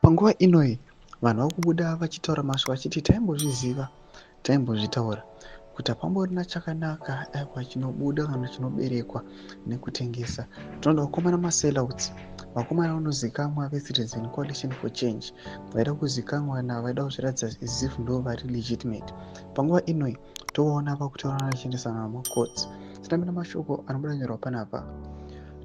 Panguva inoi vanhu vakubuda vachitaura mashoko vachiti taimbozviziva, taimbozvitaura kuti hapamborina chakanaka aiwa chinobuda kana chinoberekwa nekutengesa. Tinoda vakomana masellouts, vakomana vanozikamwa veCitizen Coalition for Change, vaida kuzikamwa navaida kuzviratidza as if ndo vari legitimate. Panguva inoi tovaona vakutaura vachiendesa namacourts. Tinambira mashoko anobuda nyorwa panapa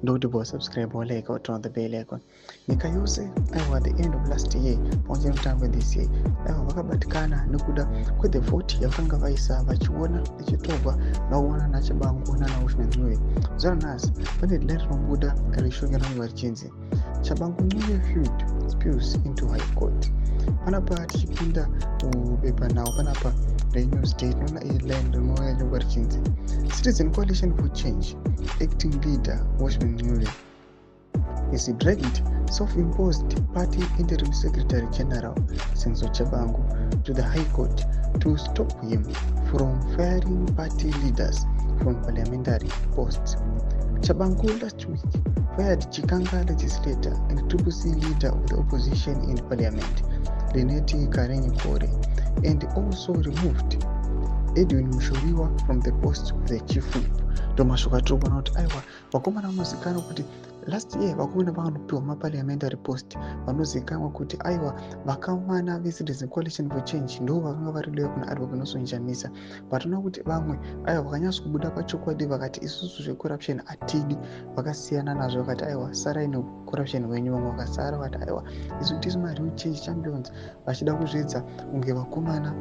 ndokuti bosubscribe like or turn on the bell icon. Nyika yose aiwa at the end of last year pamwe nemutambo this year aiwa vakabatikana nekuda kwethe vote yavakanga vaisa vachiona ichitorwa vaona naChabangu nanaUshman Nuye. Zuva nhasi pane headline rinobuda rishongera vanhu richinzi Chabangu Nuye feud spills into High Court. Panapa tichipinda mubepa nawo panapa renew state nona headline rinonyorwa richinzi Citizen Coalition for Change acting leader Washman Nuye is dragged self-imposed party interim secretary general Senzo Chabangu to the High Court to stop him from firing party leaders from parliamentary posts. Chabangu last week fired Chikanga legislator and CCC leader of the opposition in parliament, Lineti Karenyi Kore, and also removed Edwin Mushoriwa from the post of the chief whip. Ndomashoko atinoona kuti aiwa vakomana vanozikanwa kuti last year vakomana vanopiwa maparliamentary post vanozikanwa kuti aiwa vakamana veCitizen Coalition for Change ndo vakanga varilewa kuna Advocate Nelson Chamisa. Vatinoona kuti vamwe aiwa vakanyatsokubuda pachokwadi vakati isusu zvecorruption hatidi, vakasiyana nazvo vakati aiwa sarai necorruption wenyu. Vamwe vakasara vakati aiwa isu tisi mareal change champions, vachida kuzvidza kunge vakomana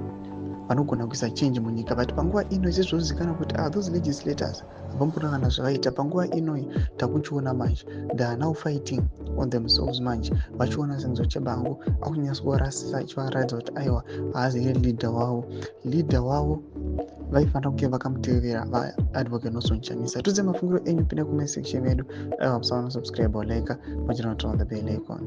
vanogona kuisa change munyika. But panguva ino izvozvizikanwa kuti those legislators havamborina kana zvavaita. Panguva inoi takuchiona manje they are now fighting on themselves manje, vachiona Senzo Chabangu akunyatsorasisa achivaratidza kuti aiwa haazi leader wavo vaifanira kunge vakamutevera vaAdvocate Nelson Chamisa. Tudze mafungiro enyu pinda comment section yedu. Aiwa musawana subscribe or like pachina turn on the bell icon.